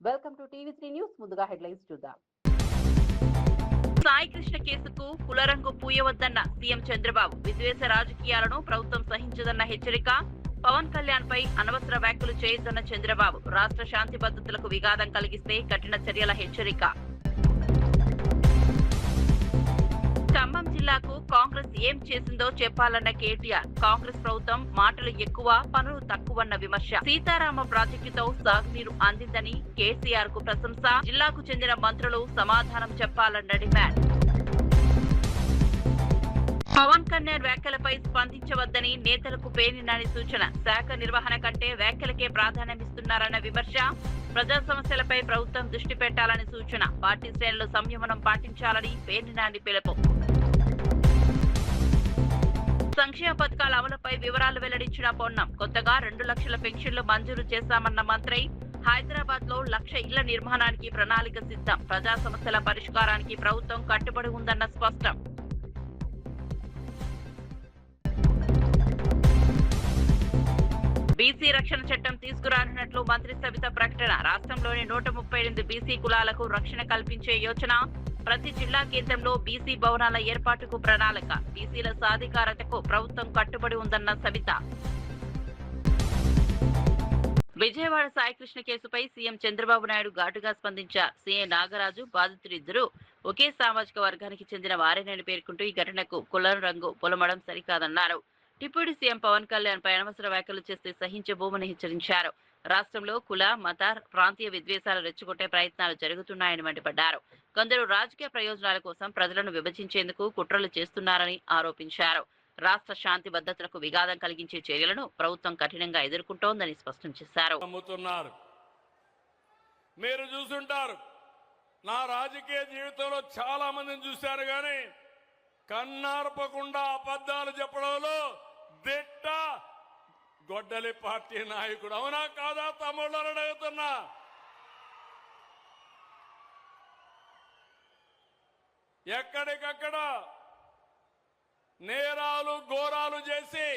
Welcome to TV three news. ముందుగా headlines చూద్దాం. సాయి కృష్ణ కేసుకు కులరంగు పూయవద్దన్న సీఎం చంద్రబాబు. విద్వేష రాజకీయాలను ప్రభుత్వం సహించదన్న హెచ్చరిక. పవన్ కళ్యాణ్ పై అనవసర వ్యాఖ్యలు చేయొద్దన్న చంద్రబాబు. రాష్ట్ర శాంతి భద్రతలకు విఘాతం కలిగిస్తే కఠిన చర్యల హెచ్చరిక. ఖమ్మం జిల్లాకు కాంగ్రెస్ ఏం చేసిందో చెప్పాలన్న కేటీఆర్. కాంగ్రెస్ ప్రభుత్వం మాటలు ఎక్కువ, పనులు తక్కువన్న విమర్శ. సీతారామ ప్రాజెక్టుతో సాగునీరు అందిందని కేసీఆర్ కు ప్రశంస. జిల్లాకు చెందిన మంత్రులు సమాధానం చెప్పాలన్న డిమాండ్. పవన్ కళ్యాణ్ వ్యాఖ్యలపై స్పందించవద్దని నేతలకు పేర్నినాని సూచన. శాఖ నిర్వహణ కంటే వ్యాఖ్యలకే ప్రాధాన్యమిస్తున్నారన్న విమర్శ. ప్రజా సమస్యలపై ప్రభుత్వం దృష్టి పెట్టాలని సూచన. పార్టీ శ్రేణులు సంయమనం పాటించాలని పేర్నినాని పిలుపు. సంక్షేమ పథకాల అమలుపై వివరాలు వెల్లడించిన పొన్నం. కొత్తగా 2 లక్షల పెన్షన్లు మంజూరు చేశామన్న మంత్రి. హైదరాబాద్ లో 1,00,000 ఇళ్ల నిర్మాణానికి ప్రణాళిక సిద్ధం. ప్రజా సమస్యల పరిష్కారానికి ప్రభుత్వం కట్టుబడి ఉందన్న స్పష్టం. బీసీ రక్షణ చట్టం తీసుకురానున్నట్లు మంత్రి సబిత ప్రకటన. రాష్ట్రంలోని 138 బీసీ కులాలకు రక్షణ కల్పించే యోచన. ప్రతి జిల్లా కేంద్రంలో బీసీ భవనాల ఏర్పాటుకు ప్రణాళిక. బీసీల సాధికారతకు ప్రభుత్వం కట్టుబడి ఉందన్న సబిత. విజయవాడ సాయికృష్ణ కేసుపై సీఎం చంద్రబాబు నాయుడు ఘాటుగా స్పందించారు. సీఎం నాగరాజు బాధితులిద్దరూ ఒకే సామాజిక వర్గానికి చెందిన వారేనని పేర్కొంటూ ఈ ఘటనకు కులం రంగు పొలమడం సరికాదన్నారు. డిప్యూటీ సీఎం పవన్ కళ్యాణ్ పై అనవసర వ్యాఖ్యలు చేస్తే సహించబోమని హెచ్చరించారు. రాష్ట్రంలో కుల, మత, ప్రాంతీయ విద్వేషాలు రెచ్చగొట్టే ప్రయత్నాలు జరుగుతున్నాయని మండిపడ్డారు. కొందరు రాజకీయ ప్రయోజనాల కోసం ప్రజలను విభజించేందుకు కుట్రలు చేస్తున్నారని ఆరోపించారు. రాష్ట్ర శాంతి భద్రతలకు విఘాతం కలిగించే చర్యలను ప్రభుత్వం కఠినంగా ఎదుర్కొంటోందని స్పష్టం చేశారు. మీరు చూసుంటారు, నా రాజకీయ జీవితంలో చాలా మందిని చూశారు, కానీ కన్నార్పకుండా అబద్ధాలు చెప్పడంలో దిట్ట గొడ్డలి పార్టీ నాయకుడు. అవునా కాదా తమ్ముళ్ళని అడుగుతున్నా. ఎక్కడికక్కడ నేరాలు ఘోరాలు చేసి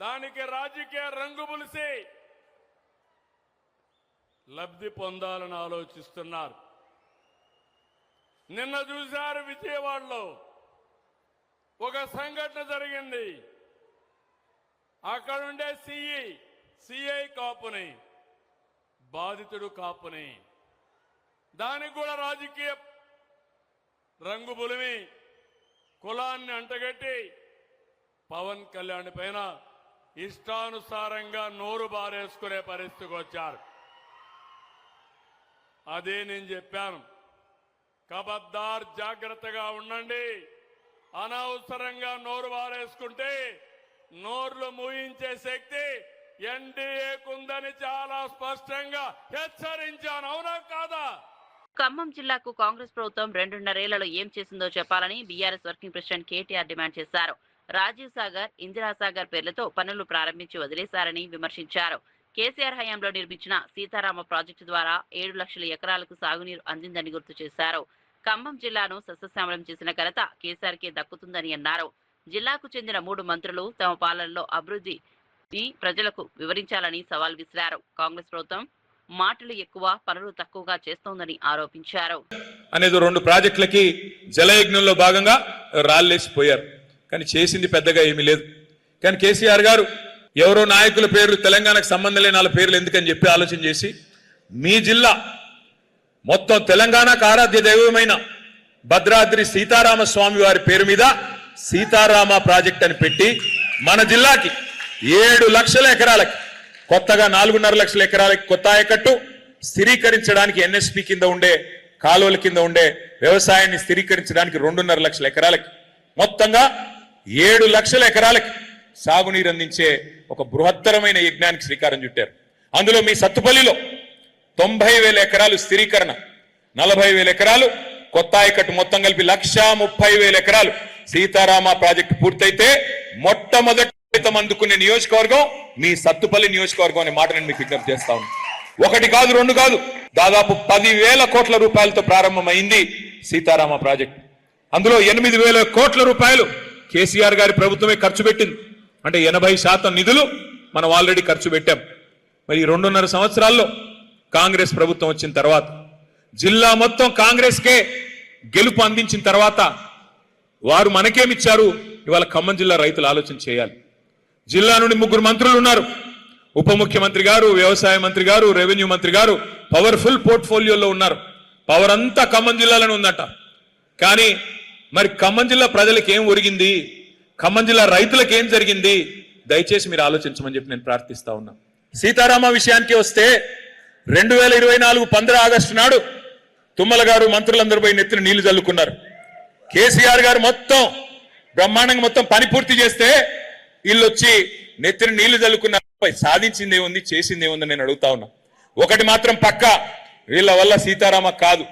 దానికి రాజకీయ రంగు పులిసి లబ్ధి పొందాలని ఆలోచిస్తున్నారు. నిన్న చూశారు, విజయవాడలో ఒక సంఘటన జరిగింది. అక్కడుండే సిఐ కాపుని, బాధితుడు కాపుని, దానికి కూడా రాజకీయ రంగు బులిమి కులాన్ని అంటగట్టి పవన్ కళ్యాణ్ పైన ఇష్టానుసారంగా నోరు బారేసుకునే పరిస్థితికి వచ్చారు. అదే నేను చెప్పాను, ఖబర్దార్ జాగ్రత్తగా ఉండండి. అనవసరంగా నోరు వారేసుకుంటే నోర్లు మూయించే శక్తి ఎన్డీఏకుందని చాలా స్పష్టంగా హెచ్చరించాను. అవునా కాదా? ఖమ్మం జిల్లాకు కాంగ్రెస్ ప్రభుత్వం 2.5 ఏళ్లలో ఏం చేసిందో చెప్పాలని BRS working president KTR demand చేశారు. రాజీవ్ సాగర్, ఇందిరాసాగర్ పేర్లతో పనులు ప్రారంభించి వదిలేశారని విమర్శించారు. కేసీఆర్ హయాంలో నిర్మించిన సీతారామ ప్రాజెక్టు ద్వారా 7 లక్షల ఎకరాలకు సాగునీరు అందిందని గుర్తు చేశారు. ఖమ్మం జిల్లాను సస్యశ్యామలం చేసిన ఘనత కేసీఆర్కే దక్కుతుందని అన్నారు. జిల్లాకు చెందిన 3 మంత్రులు తమ పాలనలో అభివృద్ధిని ప్రజలకు వివరించాలని సవాల్ విసిరారు. కాంగ్రెస్ ప్రభుత్వం మాటలు ఎక్కువ, పనులు తక్కువగా చేస్తోందని ఆరోపించారు. అనేది 2 ప్రాజెక్టులకి జలయజ్ఞంలో భాగంగా రాళ్లేసిపోయారు, కానీ చేసింది పెద్దగా ఏమీ లేదు. కానీ కేసీఆర్ గారు ఎవరో నాయకుల పేర్లు, తెలంగాణకు సంబంధం లేని వాళ్ళ పేర్లు ఎందుకని చెప్పి ఆలోచన చేసి మీ జిల్లా మొత్తం తెలంగాణకు ఆరాధ్య దైవమైన భద్రాద్రి సీతారామ స్వామి వారి పేరు మీద సీతారామ ప్రాజెక్ట్ అని పెట్టి మన జిల్లాకి 7 లక్షల ఎకరాలకి, కొత్తగా 4.5 లక్షల ఎకరాలకి కొత్త ఆయకట్టు స్థిరీకరించడానికి ఎన్ఎస్పి కింద ఉండే కాలువల కింద ఉండే వ్యవసాయాన్ని స్థిరీకరించడానికి 2.5 లక్షల ఎకరాలకి, మొత్తంగా 7 లక్షల ఎకరాలకి సాగునీరు అందించే ఒక బృహత్తరమైన యజ్ఞానికి శ్రీకారం చుట్టారు. అందులో మీ సత్తుపల్లిలో 90,000 ఎకరాలు స్థిరీకరణ, 40,000 ఎకరాలు కొత్త ఆయకట్టు, మొత్తం కలిపి 130,000 ఎకరాలు సీతారామ ప్రాజెక్టు పూర్తయితే మొట్టమొదటి అందుకునే నియోజకవర్గం మీ సత్తుపల్లి నియోజకవర్గం అనే మాట నేను మీకు విజ్ఞప్తి చేస్తా ఉన్నాను. 1 కాదు 2 కాదు, దాదాపు 10,000 కోట్ల రూపాయలతో ప్రారంభమైంది సీతారామ ప్రాజెక్టు. అందులో 8,000 కోట్ల రూపాయలు కేసీఆర్ గారి ప్రభుత్వమే ఖర్చు పెట్టింది. అంటే 80% నిధులు మనం ఆల్రెడీ ఖర్చు పెట్టాం. మరి 2.5 సంవత్సరాల్లో కాంగ్రెస్ ప్రభుత్వం వచ్చిన తర్వాత జిల్లా మొత్తం కాంగ్రెస్కే గెలుపు అందించిన తర్వాత వారు మనకేమిచ్చారు? ఇవాళ ఖమ్మం జిల్లా రైతులు ఆలోచన చేయాలి. జిల్లా నుండి 3 మంత్రులు ఉన్నారు. ఉప ముఖ్యమంత్రి గారు, వ్యవసాయ మంత్రి గారు, రెవెన్యూ మంత్రి గారు పవర్ఫుల్ పోర్ట్ఫోలియోలో ఉన్నారు. పవర్ అంతా ఖమ్మం జిల్లాలోనే ఉందట. కానీ మరి ఖమ్మం జిల్లా ప్రజలకు ఏం ఒరిగింది, ఖమ్మం జిల్లా రైతులకు ఏం జరిగింది? దయచేసి మీరు ఆలోచించమని చెప్పి నేను ప్రార్థిస్తా ఉన్నా. సీతారామ విషయానికి వస్తే 2024 15 ఆగస్టు నాడు తుమ్మల గారు మంత్రులందరూ పోయి నెత్తిన నీళ్లు చల్లుకున్నారు. కేసీఆర్ గారు మొత్తం బ్రహ్మాండంగా మొత్తం పని పూర్తి చేస్తే వీళ్ళు వచ్చి నెత్తిన నీళ్లు చల్లుకున్నారు. సాధించిందే ఉంది, చేసిందే ఉందని నేను అడుగుతా ఉన్నా. ఒకటి మాత్రం పక్కా, వీళ్ళ వల్ల సీతారామ కాదు,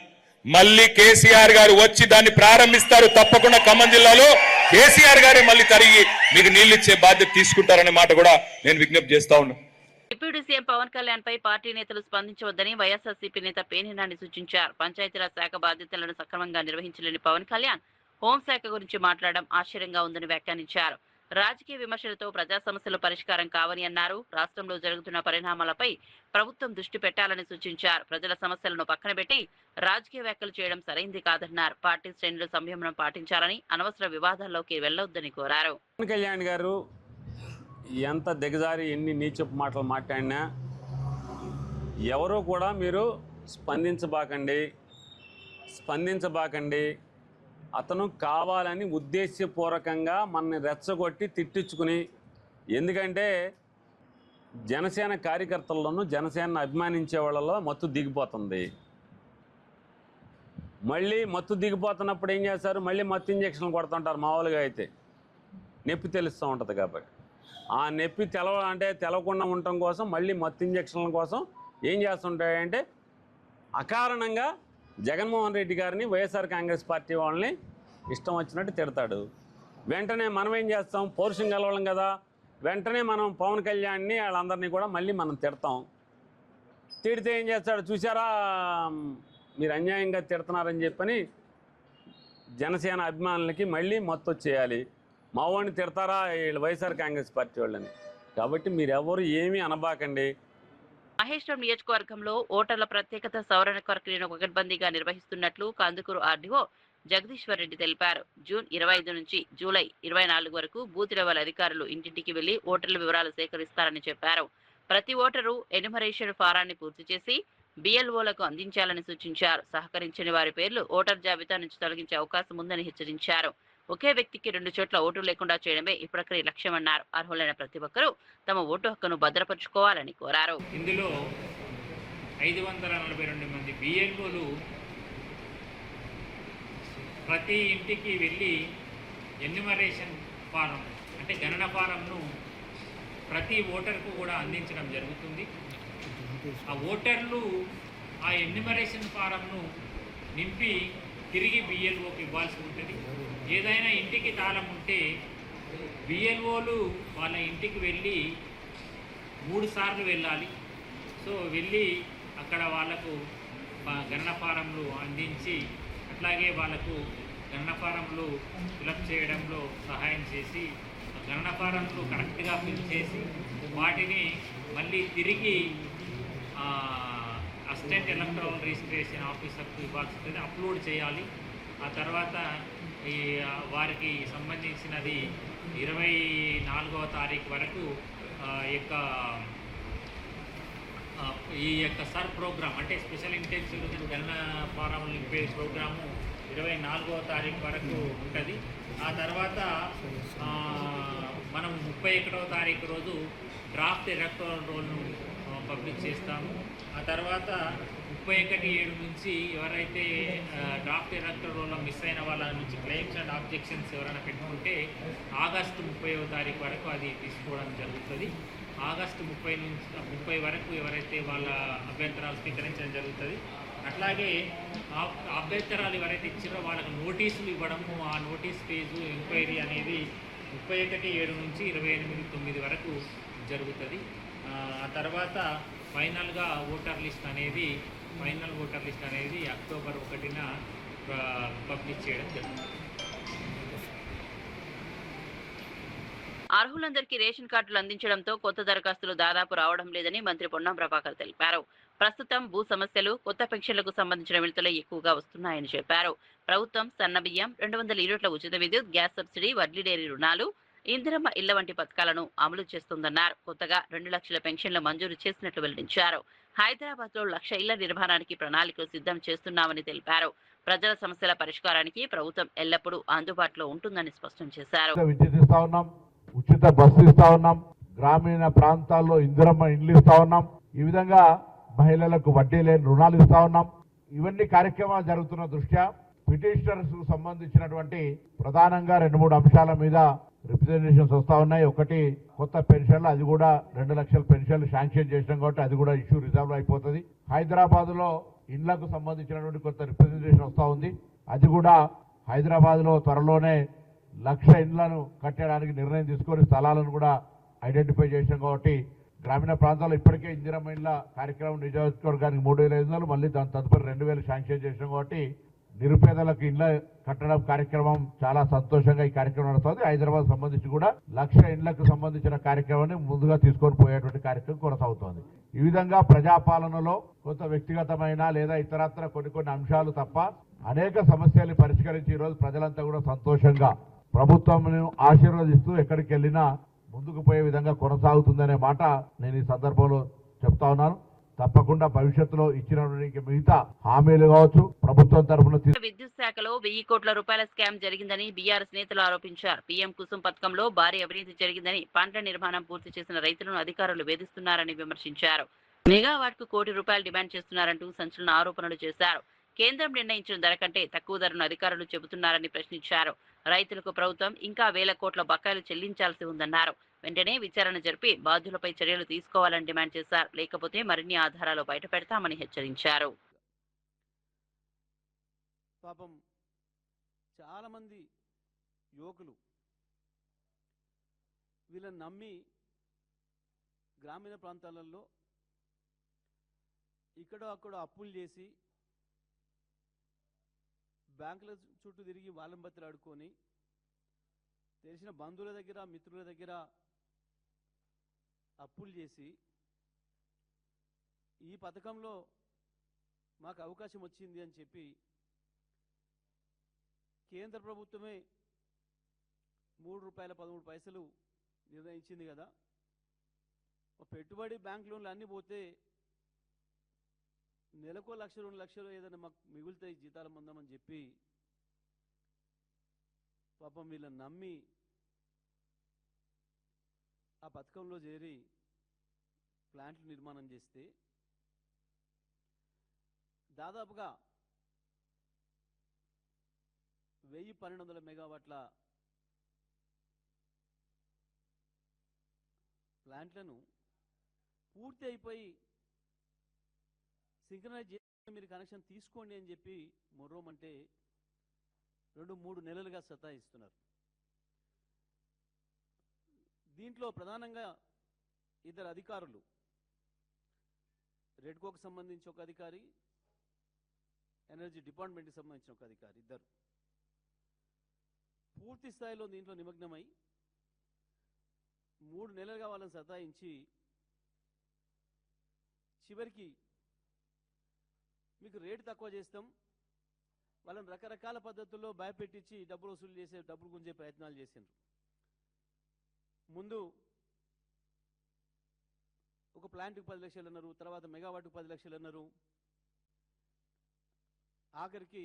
మళ్ళీ కేసీఆర్ గారు వచ్చి దాన్ని ప్రారంభిస్తారు. తప్పకుండా ఖమ్మం జిల్లాలో కేసీఆర్ గారే మళ్ళీ తరిగి మీకు నీళ్లు ఇచ్చే బాధ్యత తీసుకుంటారనే మాట కూడా నేను విజ్ఞప్తి చేస్తా ఉన్నా. డిప్యూటీ సీఎం పవన్ కళ్యాణ్ పై పార్టీ నేతలు స్పందించవద్దని వైఎస్ఆర్సీపీ నేత పేర్నినాని సూచించారు. పంచాయతీరాజ్ శాఖ బాధ్యతలను సక్రమంగా నిర్వహించలేని పవన్ కళ్యాణ్ హోంశాఖ గురించి మాట్లాడడం ఆశ్చర్యంగా ఉందని వ్యాఖ్యానించారు. రాజకీయ విమర్శలతో ప్రజా సమస్యలు పరిష్కారం కావని అన్నారు. రాష్ట్రంలో జరుగుతున్న పరిణామాలపై ప్రభుత్వం దృష్టి పెట్టాలని సూచించారు. ప్రజల సమస్యలను పక్కన పెట్టి రాజకీయ వ్యాఖ్యలు చేయడం సరైంది కాదన్నారు. పార్టీ శ్రేణులు సంయమనం పాటించాలని, అనవసర వివాదాల్లోకి వెళ్లొద్దని కోరారు. పవన్ కళ్యాణ్ గారు ఎంత దిగజారి ఎన్ని నీచపు మాటలు మాట్లాడినా ఎవరూ కూడా మీరు స్పందించబాకండి. అతను కావాలని ఉద్దేశపూర్వకంగా మనని రెచ్చగొట్టి తిట్టించుకుని, ఎందుకంటే జనసేన కార్యకర్తల్లోనూ జనసేనను అభిమానించే వాళ్ళలో మత్తు దిగిపోతుంది. మళ్ళీ మత్తు దిగిపోతున్నప్పుడు ఏం చేస్తారు? మళ్ళీ మత్తు ఇంజక్షన్లు కొడుతుంటారు. మామూలుగా అయితే నొప్పి తెలుస్తూ ఉంటుంది కాబట్టి ఆ నొప్పి తెలవకుండా ఉండటం కోసం మళ్ళీ మత్తు ఇంజక్షన్ల కోసం ఏం చేస్తుంటాయంటే అకారణంగా జగన్మోహన్ రెడ్డి గారిని, వైఎస్ఆర్ కాంగ్రెస్ పార్టీ వాళ్ళని ఇష్టం వచ్చినట్టు తిడతాడు. వెంటనే మనం ఏం చేస్తాం? పౌరుషం గలవాళ్ళం కదా, వెంటనే మనం పవన్ కళ్యాణ్ని వాళ్ళందరినీ కూడా మళ్ళీ మనం తిడతాం. తిడితే ఏం చేస్తాడు? చూసారా మీరు అన్యాయంగా తిడుతున్నారని చెప్పని జనసేన అభిమానులకి మళ్ళీ మత్తు వచ్చేయాలి. మా వాడిని తిడతారా వీళ్ళు వైఎస్ఆర్ కాంగ్రెస్ పార్టీ వాళ్ళని. కాబట్టి మీరెవరు ఏమీ అనబాకండి. మహేశ్వరం నియోజకవర్గంలో ఓటర్ల ప్రత్యేకత సవరణ ప్రక్రియను పకడ్బందీగా నిర్వహిస్తున్నట్లు కందుకూరు ఆర్డీఓ జగదీశ్వర్ రెడ్డి తెలిపారు. జూన్ 25 నుంచి జూలై 24 వరకు బూత్ లెవెల్ అధికారులు ఇంటింటికి వెళ్లి ఓటర్ల వివరాలు సేకరిస్తారని చెప్పారు. ప్రతి ఓటరు ఎన్యుమరేషన్ ఫారాన్ని పూర్తి చేసి బిఎల్ఓలకు అందించాలని సూచించారు. సహకరించని వారి పేర్లు ఓటర్ జాబితా నుంచి తొలగించే అవకాశం ఉందని హెచ్చరించారు. ఒకే వ్యక్తికి 2 చోట్ల ఓటు లేకుండా చేయడమే ఈ ప్రక్రియ లక్ష్యమన్నారు. అర్హులైన ప్రతి ఒక్కరూ తమ ఓటు హక్కును భద్రపరుచుకోవాలని కోరారు. ఇందులో 542 మంది బిఎల్ఓలు ప్రతి ఇంటికి వెళ్ళి ఎన్యుమరేషన్ ఫారం అంటే గణన ఫారంను ప్రతి ఓటర్కు కూడా అందించడం జరుగుతుంది. ఆ ఓటర్లు ఆ ఎన్యుమరేషన్ ఫారంను నింపి తిరిగి బిఎల్ఓకి ఇవ్వాల్సి ఉంటుంది. ఏదైనా ఇంటికి తాళం ఉంటే బిఎల్ఓలు వాళ్ళ ఇంటికి వెళ్ళి 3 సార్లు వెళ్ళాలి. సో వెళ్ళి అక్కడ వాళ్ళకు గణన ఫారంలు అందించి అట్లాగే వాళ్ళకు గణన ఫారంలు ఫిలప్ చేయడంలో సహాయం చేసి గణన ఫారంలు కరెక్ట్గా ఫిల్ చేసి వాటిని మళ్ళీ తిరిగి అసిస్టెంట్ ఎలక్టరల్ రిజిస్ట్రేషన్ ఆఫీసర్కు ఇవ్వాల్సి ఉంటుంది, అప్లోడ్ చేయాలి. ఆ తర్వాత వారికి సంబంధించినది 24వ తారీఖు వరకు ఈ యొక్క సర్ ప్రోగ్రామ్ అంటే స్పెషల్ ఇంటెన్సివ్ గణన ఫారం నింపే ప్రోగ్రాము 24వ తారీఖు వరకు ఉంటుంది. ఆ తర్వాత మనం 31వ తారీఖు రోజు డ్రాఫ్ట్ ఎలక్టరల్ రోల్ను పబ్లిష్ చేస్తాము. ఆ తర్వాత 31/7 నుంచి ఎవరైతే డ్రాఫ్ట్ ఎలక్టరల్ రోల్లో మిస్ అయిన వాళ్ళ నుంచి క్లెయిమ్స్ అండ్ ఆబ్జెక్షన్స్ ఎవరైనా పెట్టుకుంటే ఆగస్టు 30వ తారీఖు వరకు అది తీసుకోవడం జరుగుతుంది. ఆగస్టు 30 వరకు ఎవరైతే వాళ్ళ అభ్యంతరాలు స్వీకరించడం జరుగుతుంది. అట్లాగే అభ్యంతరాలు ఎవరైతే ఇచ్చారో వాళ్ళకు నోటీసులు ఇవ్వడము, ఆ నోటీస్ ఫేజు ఎంక్వైరీ అనేది 31/7 నుంచి 28/9 వరకు జరుగుతుంది. ఆ తర్వాత ఫైనల్ ఓటర్ లిస్ట్ అనేది అక్టోబర్ 1న పబ్లిష్ చేయడం జరుగుతుంది. అర్హులందరికీ రేషన్ కార్డులు అందించడంతో కొత్త దరఖాస్తులు దాదాపు రావడం లేదని మంత్రి పొన్నం ప్రభాకర్ తెలిపారు. ప్రస్తుతం భూ సమస్యలు, కొత్త పెన్షన్లకు సంబంధించిన విడతలు ఎక్కువగా వస్తున్నాయని చెప్పారు. ప్రభుత్వం సన్నబియ్యం, 200 యూనిట్ల ఉచిత విద్యుత్, గ్యాస్ సబ్సిడీ, వడ్లీ డైరీ రుణాలు, ఇందిరమ్మ ఇళ్ల వంటి పథకాలను అమలు చేస్తుందన్నారు. కొత్తగా 2 లక్షల పెన్షన్లు మంజూరు చేసినట్లు వెల్లడించారు. హైదరాబాద్ లో 1,00,000 ఇళ్ల నిర్మాణానికి ప్రణాళికలు సిద్ధం చేస్తున్నామని తెలిపారు. ప్రజల సమస్యల పరిష్కారానికి ప్రభుత్వం ఎల్లప్పుడూ అందుబాటులో ఉంటుందని స్పష్టం చేశారు. విద్యుత్ ఇస్తా ఉన్నాం, ఉచిత బస్సు ఇస్తా ఉన్నాం, గ్రామీణ ప్రాంతాల్లో ఇందిరమ్మ ఇండ్లు ఇస్తా ఉన్నాం, ఈ విధంగా మహిళలకు వడ్డీ లేని రుణాలు ఇస్తా ఉన్నాం. ఇవన్నీ కార్యక్రమాలు జరుగుతున్న దృష్ట్యా పిటిషనర్స్ కు సంబంధించినటువంటి ప్రధానంగా 2-3 అంశాల మీద రిప్రజెంటేషన్స్ వస్తా ఉన్నాయి. ఒకటి కొత్త పెన్షన్లు, అది కూడా 2 లక్షల పెన్షన్లు శాంక్షన్ చేసినాం కాబట్టి అది కూడా ఇష్యూ రిజాల్వ్ అయిపోతుంది. హైదరాబాద్ లో ఇండ్లకు సంబంధించినటువంటి కొత్త రిప్రజెంటేషన్ వస్తా ఉంది. అది కూడా హైదరాబాద్ లో త్వరలోనే 1,00,000 ఇండ్లను కట్టడానికి నిర్ణయం తీసుకొని స్థలాలను కూడా ఐడెంటిఫై చేసాం కాబట్టి గ్రామీణ ప్రాంతాల్లో ఇప్పటికే ఇందిరమ్మ ఇండ్ల కార్యక్రమం నియోజకవర్గానికి 3,500, మళ్ళీ దాని తదుపరి 2,000 శాంక్షన్ చేసాం కాబట్టి నిరుపేదలకు ఇండ్ల కట్టడం కార్యక్రమం చాలా సంతోషంగా ఈ కార్యక్రమం నడుస్తుంది. హైదరాబాద్ సంబంధించి కూడా 1,00,000 ఇండ్లకు సంబంధించిన కార్యక్రమాన్ని ముందుగా తీసుకొని పోయేటువంటి కార్యక్రమం కొనసాగుతోంది. ఈ విధంగా ప్రజాపాలనలో కొంత వ్యక్తిగతమైన లేదా ఇతరత్ర కొన్ని అంశాలు తప్ప అనేక సమస్యలు పరిష్కరించి ఈరోజు ప్రజలంతా కూడా సంతోషంగా ప్రభుత్వం ఆశీర్వదిస్తూ ఎక్కడికి వెళ్ళినా ముందుకు పోయే విధంగా కొనసాగుతుందనే మాట నేను ఈ సందర్భంలో చెప్తా ఉన్నాను. తప్పకుండా భవిష్యత్తులో ఇచ్చినటువంటి మిగతా హామీలు కావచ్చు ప్రభుత్వం తరఫున విద్యుత్ శాఖలో 1,000 కోట్ల రూపాయల స్కామ్ జరిగిందని బీఆర్ఎస్ నేతలు ఆరోపించారు. పీఎం కుసుమ్ పథకంలో భారీ అవినీతి జరిగిందని, పంట నిర్మాణం పూర్తి చేసిన రైతులను అధికారులు వేధిస్తున్నారని విమర్శించారు. మెగావాట్ కు ₹1 కోటి డిమాండ్ చేస్తున్నారంటూ సంచలన ఆరోపణలు చేశారు. కేంద్రం నిర్ణయించిన ధర కంటే తక్కువ ధరను అధికారులు చెబుతున్నారని ప్రశ్నించారు. రైతులకు ప్రభుత్వం ఇంకా 1,000 కోట్ల బకాయిలు చెల్లించాల్సి ఉందన్నారు. వెంటనే విచారణ జరిపి బాధ్యులపై చర్యలు తీసుకోవాలని డిమాండ్ చేశారు. లేకపోతే మరిన్ని ఆధారాలు బయటపెడతామని హెచ్చరించారు. పాపం చాలా మంది యువకులు వీళ్ళని నమ్మి గ్రామీణ ప్రాంతాలలో ఇక్కడో అక్కడో అప్పులు చేసి బ్యాంకుల చుట్టూ తిరిగి వాళ్ళం బతులు ఆడుకొని తెలిసిన బంధువుల దగ్గర మిత్రుల దగ్గర అప్పులు చేసి ఈ పథకంలో మాకు అవకాశం వచ్చింది అని చెప్పి కేంద్ర ప్రభుత్వమే ₹3.13 నిర్ణయించింది కదా. పెట్టుబడి బ్యాంక్ లోన్లు అన్నీ పోతే నెలకో 1,00,000 2 లక్షలు ఏదైనా మాకు మిగులుతాయి జీతాలు పొందామని చెప్పి పాపం వీళ్ళని నమ్మి ఆ పథకంలో చేరి ప్లాంట్లు నిర్మాణం చేస్తే దాదాపుగా 1,000-1,200 మెగావాట్ల ప్లాంట్లను పూర్తి అయిపోయి సింక్రనైజ్ చేసి మీరు కనెక్షన్ తీసుకోండి అని చెప్పి మొర్రోమంటే 2-3 నెలలుగా సతాయిస్తున్నారు. దీంట్లో ప్రధానంగా 2 అధికారులు, రెడ్కోకు సంబంధించి ఒక అధికారి, ఎనర్జీ డిపార్ట్మెంట్కి సంబంధించిన ఒక అధికారి, ఇద్దరు పూర్తి స్థాయిలో దీంట్లో నిమగ్నమై 3 నెలలుగా వాళ్ళని సతాయించి చివరికి మీకు రేటు తక్కువ చేస్తాం, వాళ్ళని రకరకాల పద్ధతుల్లో భయపెట్టించి డబ్బులు వసూలు చేసే, డబ్బులు గుంజే ప్రయత్నాలు చేసిండ్రు. ముందు ఒక ప్లాంట్కి 10 లక్షలు అన్నారు, తర్వాత మెగావాట్కి 10 లక్షలు అన్నారు. ఆఖరికి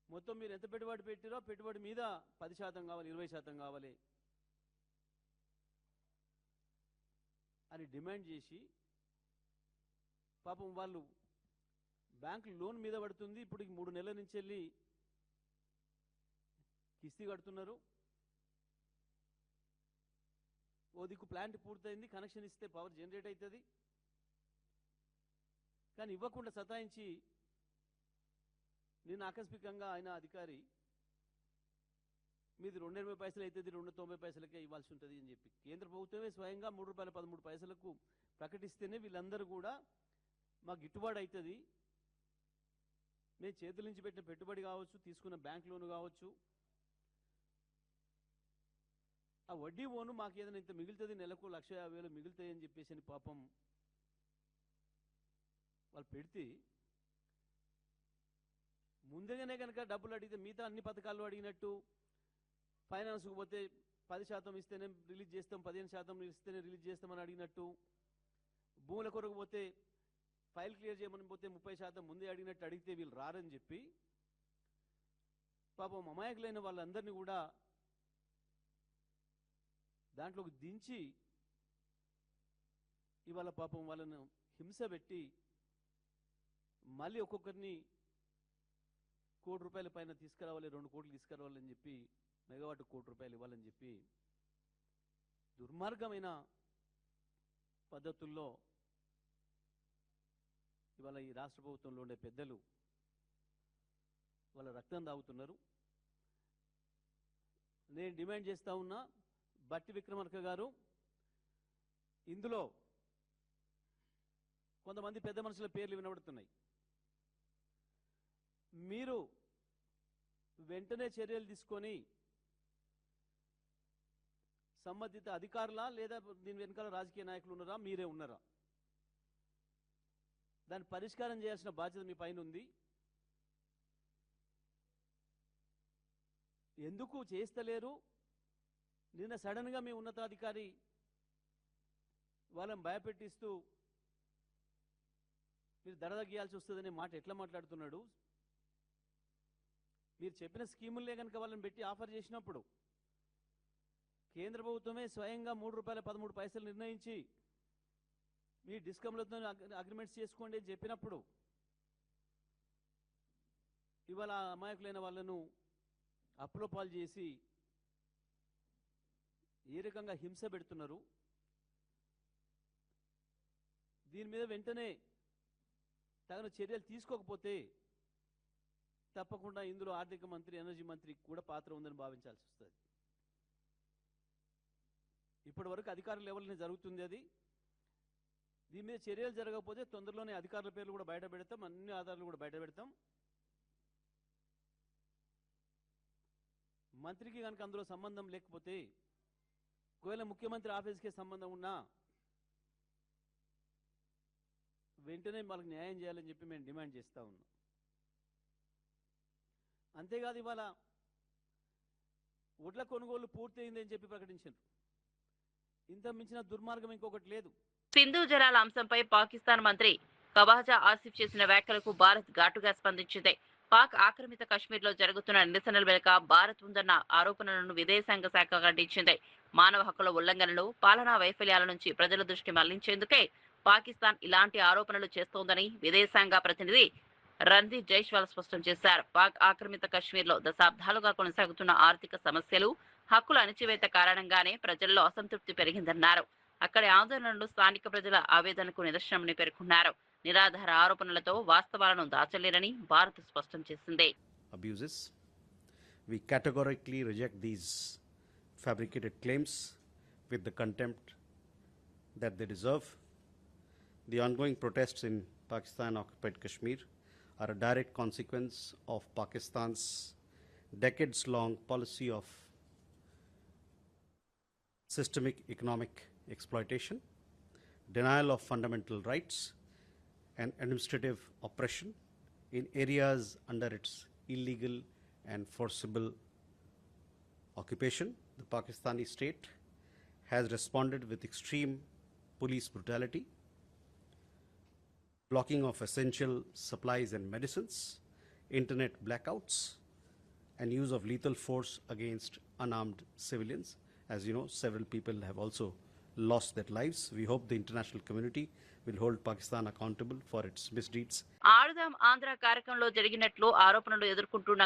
మొత్తం మీరు ఎంత పెట్టుబడి పెట్టిరో పెట్టుబడి మీద 10% కావాలి, 20% కావాలి అని డిమాండ్ చేసి పాపం వాళ్ళు బ్యాంకు లోన్ మీద పడుతుంది. ఇప్పుడు 3 నెలల నుంచి వెళ్ళి కిస్తీ కడుతున్నారు. ఓ దిక్కు ప్లాంట్ పూర్తయింది, కనెక్షన్ ఇస్తే పవర్ జనరేట్ అవుతుంది, కానీ ఇవ్వకుండా సతాయించి నేను ఆకస్మికంగా ఆయన అధికారి మీది 280 పైసలు అవుతుంది, 290 పైసలకే ఇవ్వాల్సి ఉంటుంది అని చెప్పి కేంద్ర ప్రభుత్వమే స్వయంగా ₹3.13 ప్రకటిస్తేనే వీళ్ళందరూ కూడా మాకు గిట్టుబాటు అవుతుంది, మేము చేతుల నుంచి పెట్టిన పెట్టుబడి కావచ్చు, తీసుకున్న బ్యాంక్ లోన్ కావచ్చు, ఆ వడ్డీ ఓను మాకు ఏదైనా ఇంత మిగులుతుంది, నెలకు 1,50,000 మిగులుతాయి అని చెప్పేసి అని పాపం వాళ్ళు పెడితే ముందుగానే కనుక డబ్బులు అడిగితే మిగతా అన్ని పథకాలు అడిగినట్టు ఫైనాన్స్కు పోతే 10% ఇస్తేనే రిలీజ్ చేస్తాం, 15% ఇస్తేనే రిలీజ్ చేస్తామని అడిగినట్టు, భూముల కొరకు పోతే ఫైల్ క్లియర్ చేయమని పోతే 30% ముందే అడిగినట్టు అడిగితే వీళ్ళు రారని చెప్పి పాపం అమాయకులైన వాళ్ళందరినీ కూడా దాంట్లోకి దించి ఇవాళ పాపం వాళ్ళను హింస పెట్టి మళ్ళీ ఒక్కొక్కరిని ₹1,00,00,000 పైన తీసుకురావాలి, 2 కోట్లు తీసుకురావాలని చెప్పి మెగావాట్ ₹1,00,00,000 ఇవ్వాలని చెప్పి దుర్మార్గమైన పద్ధతుల్లో ఇవాళ ఈ రాష్ట్ర ప్రభుత్వంలో ఉండే పెద్దలు వాళ్ళ రక్తం తాగుతున్నారు. నేను డిమాండ్ చేస్తా ఉన్నా, బట్టి విక్రమార్క గారు, ఇందులో కొంతమంది పెద్ద మనుషుల పేర్లు వినబడుతున్నాయి. మీరు వెంటనే చర్యలు తీసుకొని సంబంధిత అధికారులా లేదా దీని వెనకాల రాజకీయ నాయకులు ఉన్నారా, మీరే ఉన్నారా? దాన్ని పరిష్కారం చేయాల్సిన బాధ్యత మీ పైన ఉంది. ఎందుకు చేస్తలేరు? నిన్న సడన్గా మీ ఉన్నతాధికారి వాళ్ళని భయపెట్టిస్తూ మీరు దడదగ్గియాల్సి వస్తుందనే మాట ఎట్లా మాట్లాడుతున్నాడు? మీరు చెప్పిన స్కీములే కనుక వాళ్ళని పెట్టి ఆఫర్ చేసినప్పుడు కేంద్ర ప్రభుత్వమే స్వయంగా ₹3.13 నిర్ణయించి మీ డిస్కమ్లతో అగ్రిమెంట్స్ చేసుకోండి అని చెప్పినప్పుడు ఇవాళ అమాయకులైన వాళ్ళను అప్పులో పాలు చేసి ఏ రకంగా హింస పెడుతున్నారు? దీని మీద వెంటనే తగిన చర్యలు తీసుకోకపోతే తప్పకుండా ఇందులో ఆర్థిక మంత్రి, ఎనర్జీ మంత్రి కూడా పాత్ర ఉందని భావించాల్సి వస్తుంది. ఇప్పటి వరకు అధికారుల లెవెల్ని జరుగుతుంది అది. దీని మీద చర్యలు జరగకపోతే తొందరలోనే అధికారుల పేర్లు కూడా బయట పెడతాం, అన్ని ఆధారాలు కూడా బయట పెడతాం. మంత్రికి కనుక అందులో సంబంధం లేకపోతే, ఒకవేళ ముఖ్యమంత్రి ఆఫీస్కే సంబంధం ఉన్నా వెంటనే వాళ్ళకి న్యాయం చేయాలని చెప్పి మేము డిమాండ్ చేస్తూ ఉన్నాం. అంతేకాదు, ఇవాళ వడ్ల కొనుగోలు పూర్తయిందని చెప్పి ప్రకటించారు. ఇంత మించిన దుర్మార్గం ఇంకొకటి లేదు. సింధు జలాల అంశంపై పాకిస్తాన్ మంత్రి ఖవాజా ఆసిఫ్ చేసిన వ్యాఖ్యలకు భారత్ ఘాటుగా స్పందించింది. పాక్ ఆక్రమిత కశ్మీర్లో జరుగుతున్న నిరసనల వెనుక భారత్ ఉందన్న ఆరోపణలను విదేశాంగ శాఖ ఖండించింది. మానవ హక్కుల ఉల్లంఘనలు, పాలనా వైఫల్యాల నుంచి ప్రజల దృష్టి మళ్లించేందుకే పాకిస్తాన్ ఇలాంటి ఆరోపణలు చేస్తోందని విదేశాంగ ప్రతినిధి రణ్దీప్ జైస్వాల్ స్పష్టం చేశారు. పాక్ ఆక్రమిత కశ్మీర్లో దశాబ్దాలుగా కొనసాగుతున్న ఆర్థిక సమస్యలు, హక్కుల అణచివేత కారణంగానే ప్రజల్లో అసంతృప్తి పెరిగిందన్నారు. అక్కడి ఆందోళనలు స్థానిక ప్రజల ఆవేదనకు నిదర్శనమని పేర్కొన్నారు. నిరాధార ఆరోపణలతో వాస్తవాలను దాచలేరని భారత్ స్పష్టం చేసింది. Abuses. We categorically reject these fabricated claims with the contempt that they deserve. The ongoing protests in Pakistan-occupied Kashmir are a direct consequence of Pakistan's decades-long policy of systemic economic exploitation, denial of fundamental rights, and administrative oppression in areas under its illegal and forcible occupation. The Pakistani state has responded with extreme police brutality, blocking of essential supplies and medicines, internet blackouts, and use of lethal force against unarmed civilians. As you know, several people have also lost their lives. We hope the international community will hold Pakistan accountable for its misdeeds. ఆడుదాం ఆంధ్ర కార్యక్రమంలో జరిగినట్లు ఆరోపణలు ఎదుర్కొంటున్న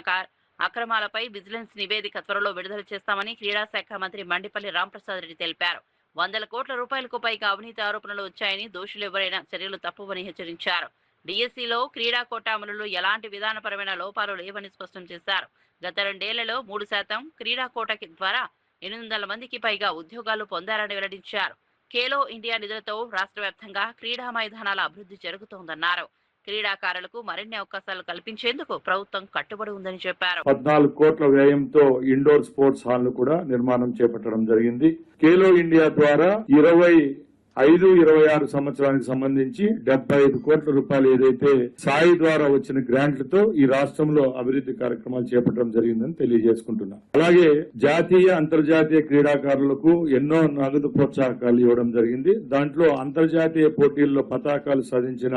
అక్రమాలపై vigilance నివేదిక త్వరలో విడుదల చేస్తామని క్రీడా శాఖ మంత్రి మండిపల్లి రాంప్రసాద్ రెడ్డి తెలిపారు. 100 కోట్ల రూపాయలకు పైగా అవినీతి ఆరోపణలు వచ్చాయని, దోషులు ఎవరైనా చర్యలు తప్పవని హెచ్చరించారు. డిఎస్సిలో క్రీడా కోటా అమలులో ఎలాంటి విధానపరమైన లోపాలు లేవని స్పష్టం చేశారు. గత 2 ఏళ్లలో 3% క్రీడా కోటా ద్వారా 800 మందికి పైగా ఉద్యోగాలు పొందారని వెల్లడించారు. ఖేలో ఇండియా నిధులతో రాష్ట్ర వ్యాప్తంగా క్రీడా మైదానాల అభివృద్ధి జరుగుతోందన్నారు. క్రీడాకారులకు మరిన్ని అవకాశాలు కల్పించేందుకు ప్రభుత్వం కట్టుబడి ఉందని చెప్పారు. 14 కోట్ల వ్యయంతో ఇండోర్ స్పోర్ట్స్ హాల్ ను కూడా నిర్మాణం చేపట్టడం జరిగింది. ఖేలో ఇండియా ద్వారా 25-26 సంవత్సరానికి సంబంధించి 75 కోట్ల రూపాయలు ఏదైతే సాయి ద్వారా వచ్చిన గ్రాంట్లతో ఈ రాష్ట్రంలో అభివృద్ధి కార్యక్రమాలు చేపట్టడం జరిగిందని తెలియజేసుకుంటున్నా. అలాగే జాతీయ అంతర్జాతీయ క్రీడాకారులకు ఎన్నో నగదు ప్రోత్సాహకాలు ఇవ్వడం జరిగింది. దాంట్లో అంతర్జాతీయ పోటీల్లో పతాకాలు సాధించిన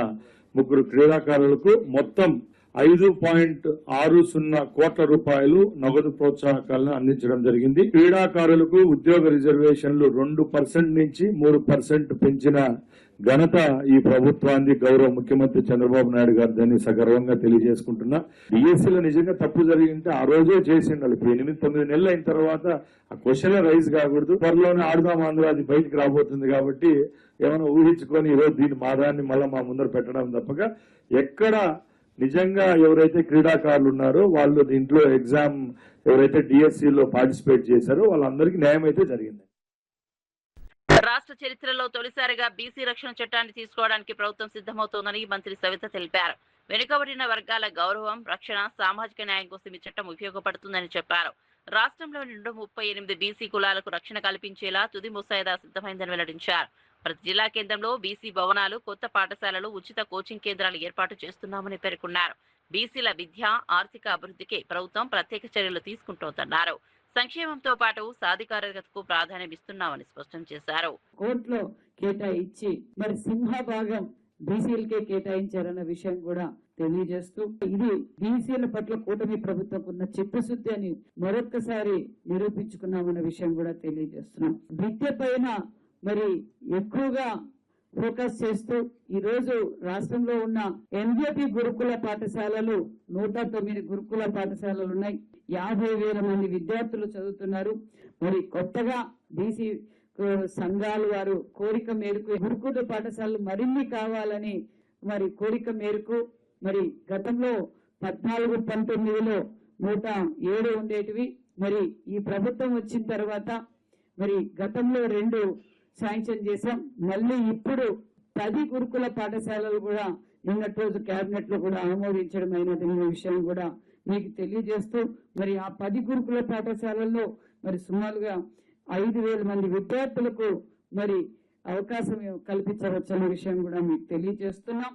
3 క్రీడాకారులకు మొత్తం 5.60 కోట్ల రూపాయలు నగదు ప్రోత్సాహకాలను అందించడం జరిగింది. క్రీడాకారులకు ఉద్యోగ రిజర్వేషన్లు 2% నుంచి 3% పెంచిన ఘనత ఈ ప్రభుత్వాన్ని గౌరవ ముఖ్యమంత్రి చంద్రబాబు నాయుడు గారిని సగర్వంగా తెలియజేసుకుంటున్నా. డిఎస్సీలో నిజంగా తప్పు జరిగింటే ఆ రోజే చేసిండాలి. 8-9 నెలలు అయిన తర్వాత ఆ క్వశ్చన్ రైజ్ కాకూడదు. త్వరలోనే ఆడుదాం ఆంధ్ర అది బయటికి రాబోతుంది కాబట్టి ఏమైనా ఊహించుకొని ఈరోజు దీని మాదాన్ని మళ్ళీ మా ముందర పెట్టడం తప్పగా ఎక్కడ నిజంగా ఎవరైతే క్రీడాకారులు ఉన్నారో వాళ్ళు దీంట్లో ఎగ్జామ్ ఎవరైతే డిఎస్సీలో పార్టిసిపేట్ చేశారో వాళ్ళందరికీ న్యాయం అయితే జరిగింది. రాష్ట్ర చరిత్రలో తొలిసారిగా బీసీ రక్షణ చట్టాన్ని తీసుకోవడానికి ప్రభుత్వం సిద్ధమవుతోందని మంత్రి సవిత తెలిపారు. వెనుకబడిన వర్గాల గౌరవం, రక్షణ, సామాజిక న్యాయం కోసం ఈ చట్టం ఉపయోగపడుతుందని చెప్పారు. రాష్ట్రంలో 38 బీసీ కులాలకు రక్షణ కల్పించేలా తుది ముసాయిదా సిద్ధమైందని వెల్లడించారు. ప్రతి జిల్లా కేంద్రంలో బీసీ భవనాలు, కొత్త పాఠశాలలు, ఉచిత కోచింగ్ కేంద్రాలు ఏర్పాటు చేస్తున్నామని పేర్కొన్నారు. బీసీల విద్య, ఆర్థిక అభివృద్ధికి ప్రభుత్వం ప్రత్యేక చర్యలు తీసుకుంటోందన్నారు. సంక్షేమంతో పాటు సాధికారతకు ప్రాధాన్యం ఇస్తున్నామని స్పష్టం చేశారు. కోర్టులో కేటాయించి మరి సింహభాగం బీసీలకే కేటాయించారన్న విషయం కూడా తెలియజేస్తూ ఇది బీసీల పట్ల కూటమి ప్రభుత్వం ఉన్న చిత్తశుద్ధి అని మరొక్కసారి నిరూపించుకున్నామన్న విషయం కూడా తెలియజేస్తున్నాం. విద్య పైన మరి ఎక్కువగా ఫోకస్ చేస్తూ ఈ రోజు రాష్ట్రంలో ఉన్న ఎన్జేపీ గురుకుల పాఠశాలలు 109 గురుకుల పాఠశాలలు ఉన్నాయి. 50,000 మంది విద్యార్థులు చదువుతున్నారు. మరి కొత్తగా బీసీ సంఘాలు వారు కోరిక మేరకు గురుకుల పాఠశాలలు మరిన్ని కావాలని మరి కోరిక మేరకు మరి గతంలో 14-19లో 107 ఉండేటివి. మరి ఈ ప్రభుత్వం వచ్చిన తర్వాత మరి గతంలో 2 శాంక్షన్ చేశాం. మళ్ళీ ఇప్పుడు 10 గురుకుల పాఠశాలలు కూడా నిన్నటి రోజు కేబినెట్ లో కూడా ఆమోదించడం అయినది విషయం కూడా మీకు తెలియజేస్తూ మరి ఆ 10 గురుకుల పాఠశాలల్లో మరి సుమారుగా 5,000 మంది విద్యార్థులకు మరి అవకాశం కల్పించవచ్చన్న విషయం కూడా మీకు తెలియజేస్తున్నాం.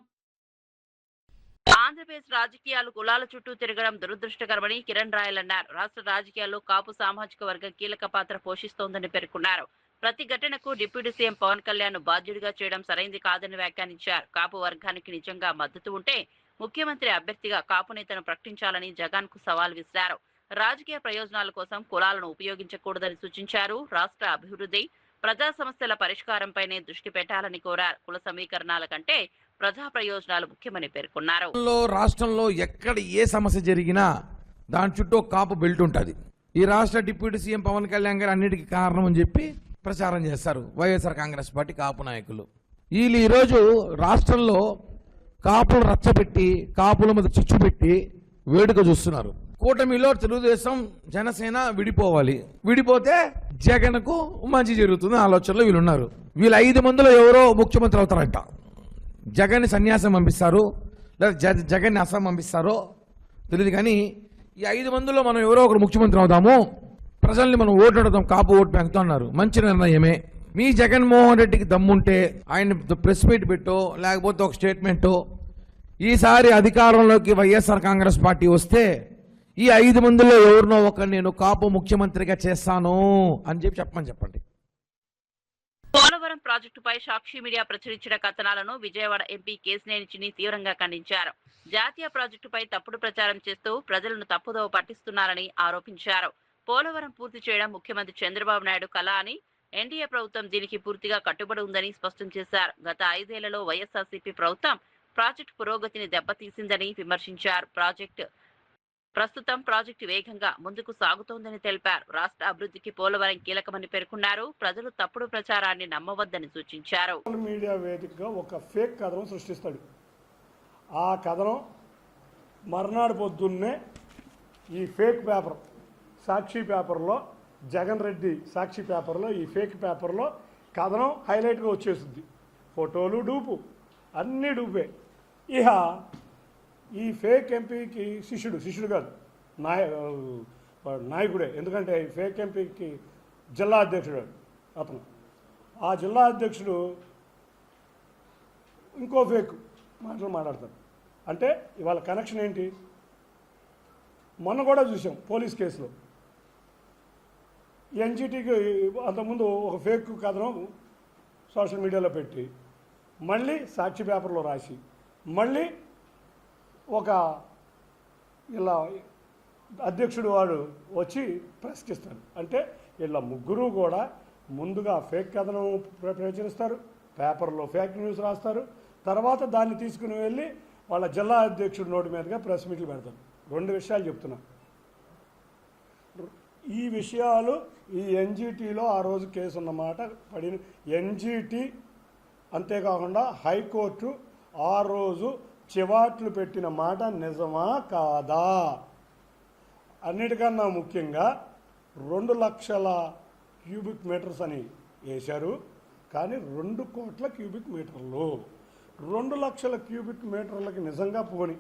ఆంధ్రప్రదేశ్ రాజకీయాలు కులాల చుట్టూ తిరగడం దురదృష్టకరమని కిరణ్ రాయల్ అన్నారు. రాష్ట్ర రాజకీయాల్లో కాపు సామాజిక వర్గం కీలక పాత్ర పోషిస్తోందని పేర్కొన్నారు. ప్రతి ఘటనకు డిప్యూటీ సీఎం పవన్ కళ్యాణ్ బాధ్యుడిగా చేయడం సరైంది కాదని వ్యాఖ్యానించారు. కాపు వర్గానికి నిజంగా మద్దతు ఉంటే ముఖ్యమంత్రి అభ్యర్థిగా కాపు నేతను ప్రకటించాలని జగన్ కు సవాల్ విసిరారు. రాజకీయ ప్రయోజనాల కోసం కులాలను ఉపయోగించకూడదని సూచించారు. రాష్ట్ర అభివృద్ధి, ప్రజా సమస్యల పరిష్కారంపైనే దృష్టి పెట్టాలని కోరారు. కుల సమీకరణాల కంటే ప్రజా ప్రయోజనాలు ముఖ్యమని పేర్కొన్నారు. రాష్ట్రంలో ఎక్కడ ఏ సమస్య జరిగినా దాని చుట్టూ కాపు బెల్ట్ ఉంటుంది. ఈ రాష్ట్ర డిప్యూటీ సీఎం పవన్ కళ్యాణ్ గారు అన్నిటికీ కారణం అని చెప్పి ప్రచారం చేస్తారు వైఎస్ఆర్ కాంగ్రెస్ పార్టీ కాపు నాయకులు. వీళ్ళు ఈరోజు రాష్ట్రంలో కాపులు రచ్చబెట్టి కాపుల మీద చిచ్చు పెట్టి వేడుక చూస్తున్నారు. కూటమిలో తెలుగుదేశం జనసేన విడిపోవాలి, విడిపోతే జగన్కు మంచి జరుగుతుంది ఆలోచనలో వీళ్ళున్నారు. వీళ్ళు 5 మందిలో ఎవరో ముఖ్యమంత్రి అవుతారంట. జగన్ సన్యాసం పంపిస్తారు లేదా జగన్ అస్సాం పంపిస్తారో తెలియదు. కానీ ఈ 5 మందిలో మనం ఎవరో ఒకరు ముఖ్యమంత్రి అవుదాము, ప్రజల్ని మనం ఓటు అడుగుతాం, కాపు ఓటు బ్యాంక్తో అన్నారు. మంచి నిర్ణయమే. మీ జగన్మోహన్ రెడ్డికి దమ్ముంటే ఆయన ప్రెస్ మీట్ పెట్టో లేకపోతే ఒక స్టేట్మెంటో ఈసారి అధికారంలోకి వైఎస్ఆర్ కాంగ్రెస్ పార్టీ వస్తే ఈ 5 మందిలో ఎవరినో ఒకరు నేను కాపు ముఖ్యమంత్రిగా చేస్తాను అని చెప్పండి. పోలవరం ప్రాజెక్టుపై సాక్షి మీడియా ప్రచురించిన కథనాలను విజయవాడ ఎంపీ కేశినేని చిన్ని తీవ్రంగా ఖండించారు. జాతీయ ప్రాజెక్టుపై తప్పుడు ప్రచారం చేస్తూ ప్రజలను తప్పుదోవ పట్టిస్తున్నారని ఆరోపించారు. పోలవరం పూర్తి చేయడం ముఖ్యమంత్రి చంద్రబాబు నాయుడు కళ అని, ఎన్డీఏ ప్రభుత్వం దీనికి పూర్తిగా కట్టుబడి ఉందని స్పష్టం చేశారు. గత 5 ఏళ్లలో వైఎస్ఆర్సీపీ ప్రభుత్వం ప్రాజెక్టు పురోగతిని దెబ్బతీసిందని విమర్శించారు. ప్రస్తుతం ప్రాజెక్టు వేగంగా ముందుకు సాగుతోందని తెలిపారు. రాష్ట్ర అభివృద్ధికి పోలవరం కీలకమని పేర్కొన్నారు. ప్రజలు తప్పుడు ప్రచారాన్ని నమ్మవద్దని సూచించారు. మీడియా వేదికగా ఒక ఫేక్ కథనం సృష్టిస్తాడు. ఆ కథనం మర్నాడు పొద్దున్నే ఈ ఫేక్ పేపర్ సాక్షి పేపర్లో, జగన్ రెడ్డి సాక్షి పేపర్లో, ఈ ఫేక్ పేపర్లో కథనం హైలైట్గా వచ్చేస్తుంది. ఫోటోలు డూపు, అన్నీ డూపే. ఇక ఈ ఫేక్ ఎంపీకి శిష్యుడు కాదు నాయకుడే, ఎందుకంటే ఈ ఫేక్ ఎంపీకి జిల్లా అధ్యక్షుడు అతను. ఆ జిల్లా అధ్యక్షుడు ఇంకో ఫేక్ మాటలు మాట్లాడతాడు. అంటే ఇవాళ కనెక్షన్ ఏంటి? మొన్న కూడా చూసాం పోలీస్ కేసులో ఎన్జిటికి అంతకుముందు ఒక ఫేక్ కథనం సోషల్ మీడియాలో పెట్టి మళ్ళీ సాక్షి పేపర్లో రాసి మళ్ళీ ఒక ఇలా అధ్యక్షుడు వాడు వచ్చి ప్రశ్నిస్తాడు. అంటే ఇలా ముగ్గురు కూడా ముందుగా ఫేక్ కథనం ప్రచురిస్తారు, పేపర్లో ఫేక్ న్యూస్ రాస్తారు, తర్వాత దాన్ని తీసుకుని వెళ్ళి వాళ్ళ జిల్లా అధ్యక్షుడి నోటి మీదుగా ప్రెస్ మీట్లు పెడతారు. 2 విషయాలు చెప్తున్నా. ఈ విషయాలు ఈ ఎన్జిటిలో ఆ రోజు కేసు ఉన్నమాట పడిన ఎన్జిటి, అంతేకాకుండా హైకోర్టు ఆ రోజు చివాట్లు పెట్టిన మాట నిజమా కాదా? అన్నిటికన్నా ముఖ్యంగా 2 లక్షల క్యూబిక్ మీటర్స్ అని వేశారు, కానీ 2 కోట్ల క్యూబిక్ మీటర్లు. 2 లక్షల క్యూబిక్ మీటర్లకి నిజంగా పోని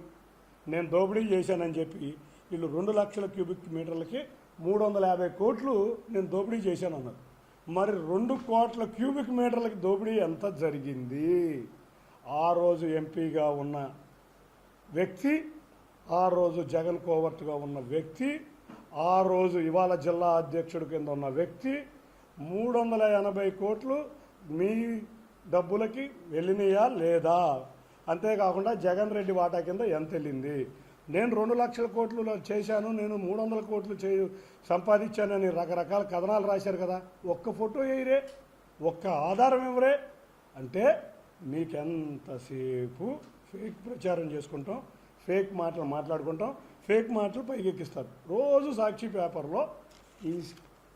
నేను దోపిడీ చేశానని చెప్పి వీళ్ళు 2 లక్షల క్యూబిక్ మీటర్లకి 350 కోట్లు నేను దోపిడీ చేశాను అన్నారు. మరి 2 కోట్ల క్యూబిక్ మీటర్లకి దోపిడీ ఎంత జరిగింది? ఆ రోజు ఎంపీగా ఉన్న వ్యక్తి, ఆ రోజు జగన్ కోవర్ట్గా ఉన్న వ్యక్తి, ఆ రోజు ఇవాళ జిల్లా అధ్యక్షుడి కింద ఉన్న వ్యక్తి 380 కోట్లు మీ డబ్బులకి వెళ్ళినాయా లేదా? అంతేకాకుండా జగన్ రెడ్డి వాటా కింద ఎంత వెళ్ళింది? నేను 2 లక్షల కోట్లు చేశాను, నేను 300 కోట్లు సంపాదించానని రకరకాల కథనాలు రాశారు కదా, ఒక్క ఫోటో వేయరే, ఒక్క ఆధారం ఇవ్వరే. అంటే మీకెంతసేపు ఫేక్ ప్రచారం చేసుకుంటాం, ఫేక్ మాటలు మాట్లాడుకుంటాం, ఫేక్ మాటలు పైకెక్కిస్తారు. రోజు సాక్షి పేపర్లో ఈ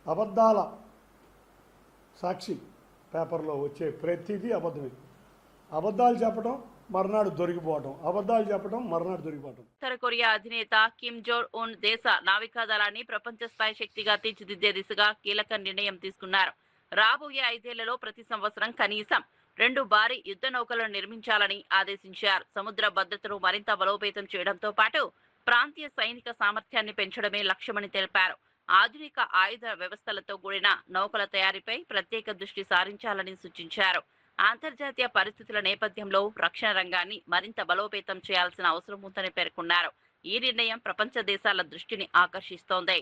అబద్ధాల సాక్షి పేపర్లో వచ్చే ప్రతిదీ అబద్ధమే. అబద్ధాలు చెప్పడం మర్నాడు దొరికిపోవడం, అబద్ధాలు చెప్పడం మర్నాడు దొరికిపోవడం. ఉత్తర కొరియా అధినేత కిమ్ జోంగ్ ఉన్ దేశ నావికాదళాన్ని ప్రపంచ స్థాయి శక్తిగా తీర్చిదిద్దే దిశగా కీలక నిర్ణయం తీసుకున్నారు. రాబోయే 5 ఏళ్లలో ప్రతి సంవత్సరం కనీసం 2 భారీ యుద్ధ నౌకలను నిర్మించాలని ఆదేశించారు. సముద్ర భద్రతను మరింత బలోపేతం చేయడంతో పాటు ప్రాంతీయ సైనిక సామర్థ్యాన్ని పెంచడమే లక్ష్యమని తెలిపారు. ఆధునిక ఆయుధ వ్యవస్థలతో కూడిన నౌకల తయారీపై ప్రత్యేక దృష్టి సారించాలని సూచించారు. అంతర్జాతీయ పరిస్థితుల నేపథ్యంలో రక్షణ రంగాన్ని మరింత బలోపేతం చేయాల్సిన అవసరం ఉందని పేర్కొన్నారు. ఈ నిర్ణయం ప్రపంచ దేశాల దృష్టిని ఆకర్షిస్తోంది.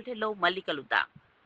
బులెటిన్లో మళ్ళీ కలుద్దాం.